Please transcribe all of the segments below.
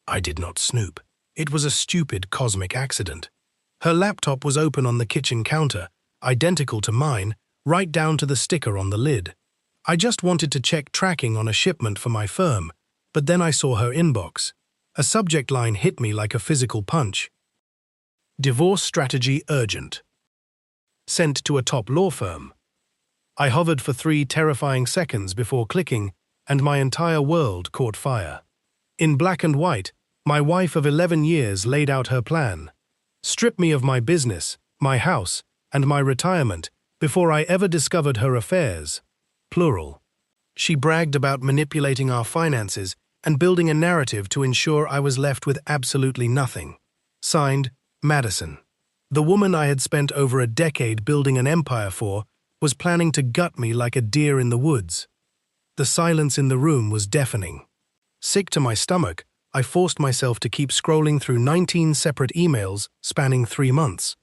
I did not snoop. It was a stupid cosmic accident. Her laptop was open on the kitchen counter, identical to mine, right down to the sticker on the lid. I just wanted to check tracking on a shipment for my firm, but then I saw her inbox. A subject line hit me like a physical punch. Divorce strategy urgent. Sent to a top law firm. I hovered for 3 terrifying seconds before clicking, and my entire world caught fire. In black and white, my wife of 11 years laid out her plan. Strip me of my business, my house, and my retirement before I ever discovered her affairs. Plural. She bragged about manipulating our finances and building a narrative to ensure I was left with absolutely nothing. Signed, Madison. The woman I had spent over a decade building an empire for was planning to gut me like a deer in the woods. The silence in the room was deafening. Sick to my stomach, I forced myself to keep scrolling through 19 separate emails spanning 3 months.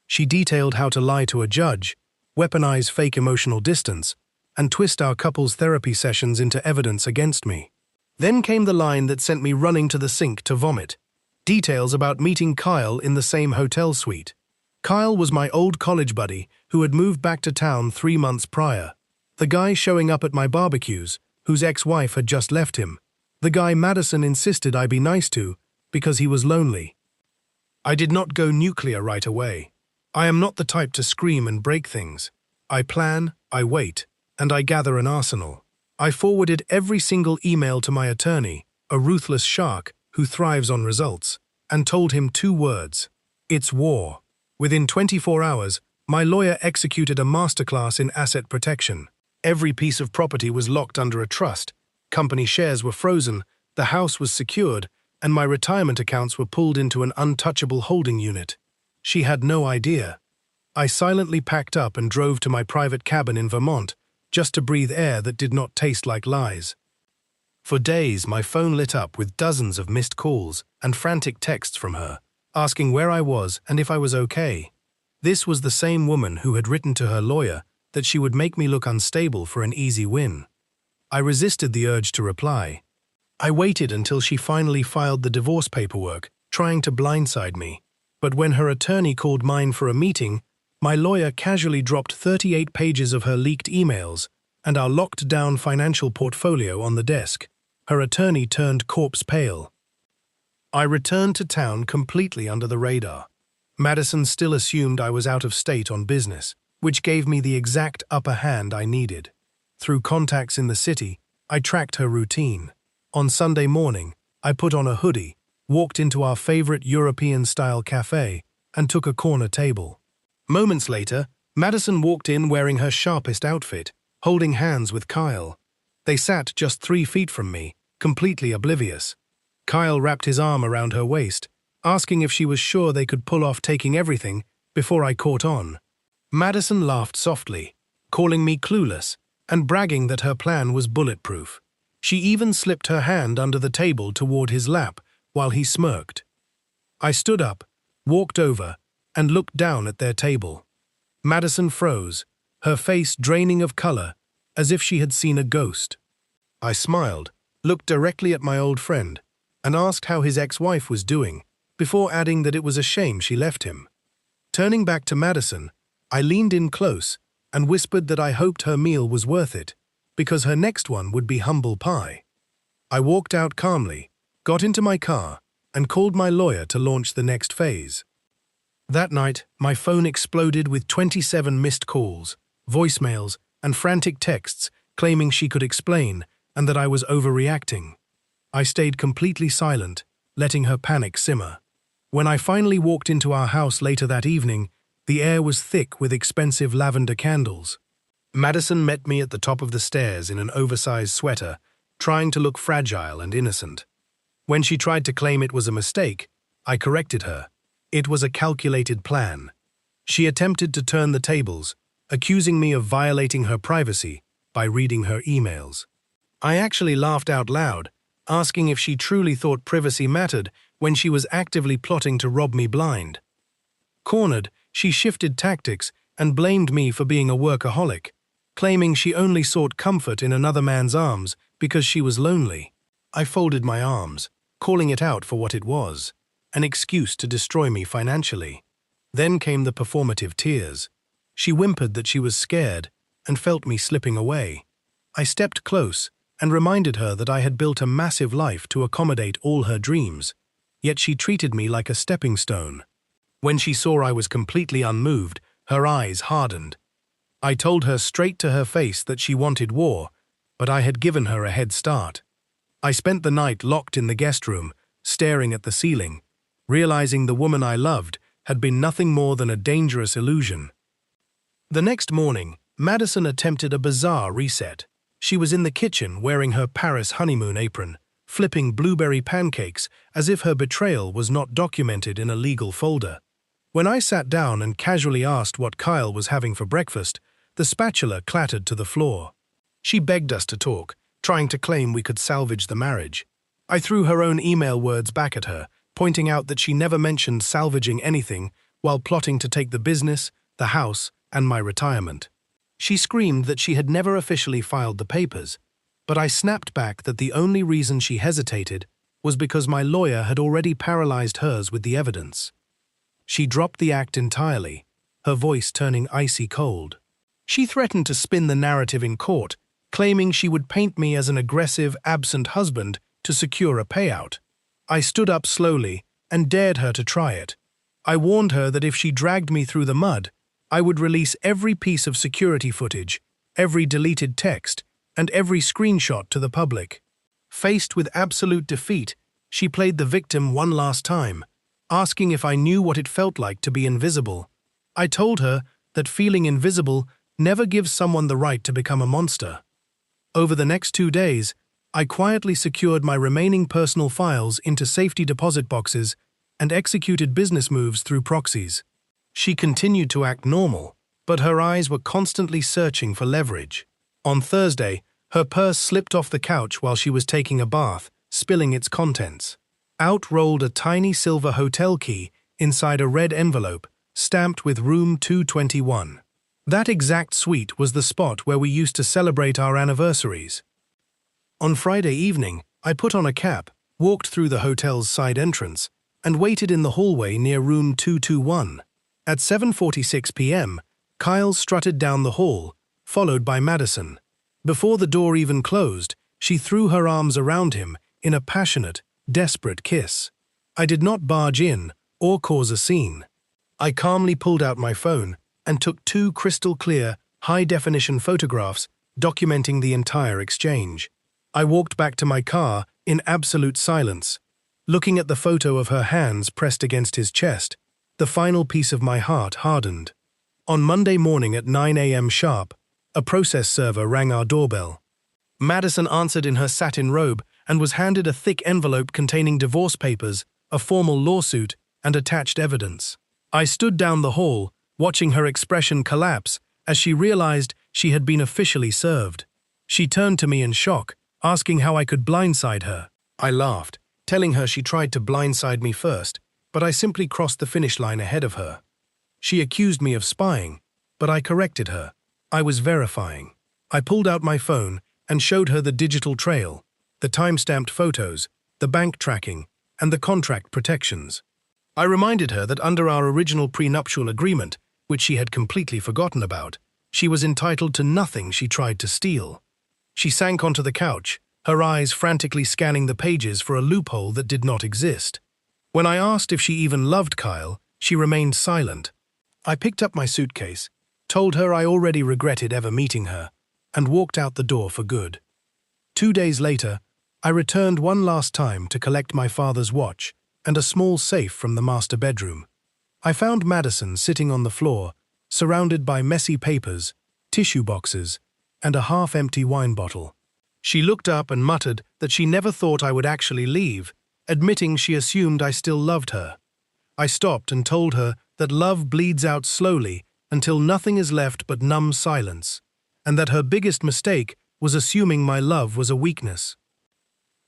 She detailed how to lie to a judge, weaponize fake emotional distance, and twist our couple's therapy sessions into evidence against me. Then came the line that sent me running to the sink to vomit. Details about meeting Kyle in the same hotel suite. Kyle was my old college buddy who had moved back to town 3 months prior. The guy showing up at my barbecues, whose ex-wife had just left him. The guy Madison insisted I be nice to because he was lonely. I did not go nuclear right away. I am not the type to scream and break things. I plan, I wait, and I gather an arsenal. I forwarded every single email to my attorney, a ruthless shark who thrives on results, and told him 2 words. It's war. Within 24 hours, my lawyer executed a masterclass in asset protection. Every piece of property was locked under a trust. Company shares were frozen, the house was secured, and my retirement accounts were pulled into an untouchable holding unit. She had no idea. I silently packed up and drove to my private cabin in Vermont, just to breathe air that did not taste like lies. For days, my phone lit up with dozens of missed calls and frantic texts from her, asking where I was and if I was okay. This was the same woman who had written to her lawyer that she would make me look unstable for an easy win. I resisted the urge to reply. I waited until she finally filed the divorce paperwork, trying to blindside me. But when her attorney called mine for a meeting, my lawyer casually dropped 38 pages of her leaked emails and our locked-down financial portfolio on the desk. Her attorney turned corpse pale. I returned to town completely under the radar. Madison still assumed I was out of state on business, which gave me the exact upper hand I needed. Through contacts in the city, I tracked her routine. On Sunday morning, I put on a hoodie, walked into our favorite European-style cafe, and took a corner table. Moments later, Madison walked in wearing her sharpest outfit, holding hands with Kyle. They sat just 3 feet from me, completely oblivious. Kyle wrapped his arm around her waist, asking if she was sure they could pull off taking everything before I caught on. Madison laughed softly, calling me clueless, and bragging that her plan was bulletproof. She even slipped her hand under the table toward his lap while he smirked. I stood up, walked over, and looked down at their table. Madison froze, her face draining of color, as if she had seen a ghost. I smiled, looked directly at my old friend, and asked how his ex-wife was doing, before adding that it was a shame she left him. Turning back to Madison, I leaned in close and whispered that I hoped her meal was worth it, because her next one would be humble pie. I walked out calmly, got into my car, and called my lawyer to launch the next phase. That night, my phone exploded with 27 missed calls, voicemails, and frantic texts claiming she could explain and that I was overreacting. I stayed completely silent, letting her panic simmer. When I finally walked into our house later that evening, the air was thick with expensive lavender candles. Madison met me at the top of the stairs in an oversized sweater, trying to look fragile and innocent. When she tried to claim it was a mistake, I corrected her. It was a calculated plan. She attempted to turn the tables, accusing me of violating her privacy by reading her emails. I actually laughed out loud, asking if she truly thought privacy mattered when she was actively plotting to rob me blind. Cornered, she shifted tactics and blamed me for being a workaholic, claiming she only sought comfort in another man's arms because she was lonely. I folded my arms, calling it out for what it was, an excuse to destroy me financially. Then came the performative tears. She whimpered that she was scared and felt me slipping away. I stepped close and reminded her that I had built a massive life to accommodate all her dreams, yet she treated me like a stepping stone. When she saw I was completely unmoved, her eyes hardened. I told her straight to her face that she wanted war, but I had given her a head start. I spent the night locked in the guest room, staring at the ceiling, realizing the woman I loved had been nothing more than a dangerous illusion. The next morning, Madison attempted a bizarre reset. She was in the kitchen wearing her Paris honeymoon apron, flipping blueberry pancakes as if her betrayal was not documented in a legal folder. When I sat down and casually asked what Qley was having for breakfast, the spatula clattered to the floor. She begged us to talk, trying to claim we could salvage the marriage. I threw her own email words back at her, pointing out that she never mentioned salvaging anything while plotting to take the business, the house, and my retirement. She screamed that she had never officially filed the papers, but I snapped back that the only reason she hesitated was because my lawyer had already paralyzed hers with the evidence. She dropped the act entirely, her voice turning icy cold. She threatened to spin the narrative in court, claiming she would paint me as an aggressive, absent husband to secure a payout. I stood up slowly and dared her to try it. I warned her that if she dragged me through the mud, I would release every piece of security footage, every deleted text, and every screenshot to the public. Faced with absolute defeat, she played the victim one last time, asking if I knew what it felt like to be invisible. I told her that feeling invisible never gives someone the right to become a monster. Over the next 2 days, I quietly secured my remaining personal files into safety deposit boxes and executed business moves through proxies. She continued to act normal, but her eyes were constantly searching for leverage. On Thursday, her purse slipped off the couch while she was taking a bath, spilling its contents. Out rolled a tiny silver hotel key inside a red envelope, stamped with Room 221. That exact suite was the spot where we used to celebrate our anniversaries. On Friday evening, I put on a cap, walked through the hotel's side entrance, and waited in the hallway near Room 221. At 7:46 p.m., Qley strutted down the hall, followed by Madison. Before the door even closed, she threw her arms around him in a passionate, desperate kiss. I did not barge in or cause a scene. I calmly pulled out my phone and took 2 crystal-clear, high-definition photographs documenting the entire exchange. I walked back to my car in absolute silence. Looking at the photo of her hands pressed against his chest, the final piece of my heart hardened. On Monday morning at 9 a.m. sharp, a process server rang our doorbell. Madison answered in her satin robe and was handed a thick envelope containing divorce papers, a formal lawsuit, and attached evidence. I stood down the hall, watching her expression collapse as she realized she had been officially served. She turned to me in shock, asking how I could blindside her. I laughed, telling her she tried to blindside me first, but I simply crossed the finish line ahead of her. She accused me of spying, but I corrected her. I was verifying. I pulled out my phone and showed her the digital trail, the time-stamped photos, the bank tracking, and the contract protections. I reminded her that under our original prenuptial agreement, which she had completely forgotten about, she was entitled to nothing she tried to steal. She sank onto the couch, her eyes frantically scanning the pages for a loophole that did not exist. When I asked if she even loved Qley, she remained silent. I picked up my suitcase, told her I already regretted ever meeting her, and walked out the door for good. 2 days later, I returned one last time to collect my father's watch and a small safe from the master bedroom. I found Madison sitting on the floor, surrounded by messy papers, tissue boxes, and a half-empty wine bottle. She looked up and muttered that she never thought I would actually leave, admitting she assumed I still loved her. I stopped and told her that love bleeds out slowly until nothing is left but numb silence, and that her biggest mistake was assuming my love was a weakness.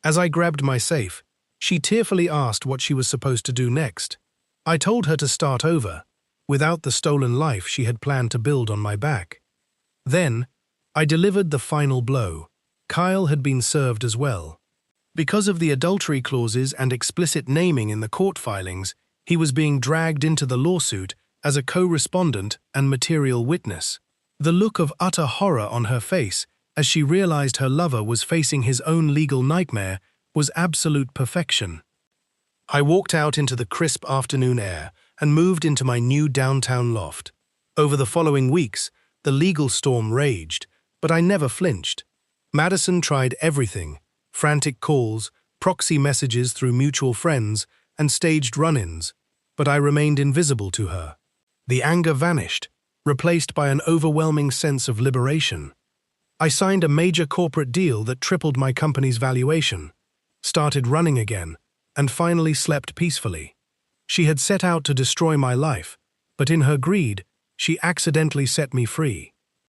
As I grabbed my safe, she tearfully asked what she was supposed to do next. I told her to start over, without the stolen life she had planned to build on my back. Then, I delivered the final blow. Qley had been served as well. Because of the adultery clauses and explicit naming in the court filings, he was being dragged into the lawsuit as a co-respondent and material witness. The look of utter horror on her face as she realized her lover was facing his own legal nightmare was absolute perfection. I walked out into the crisp afternoon air and moved into my new downtown loft. Over the following weeks, the legal storm raged, but I never flinched. Madison tried everything: frantic calls, proxy messages through mutual friends, and staged run-ins, but I remained invisible to her. The anger vanished, replaced by an overwhelming sense of liberation. I signed a major corporate deal that tripled my company's valuation, started running again, and finally slept peacefully. She had set out to destroy my life, but in her greed, she accidentally set me free.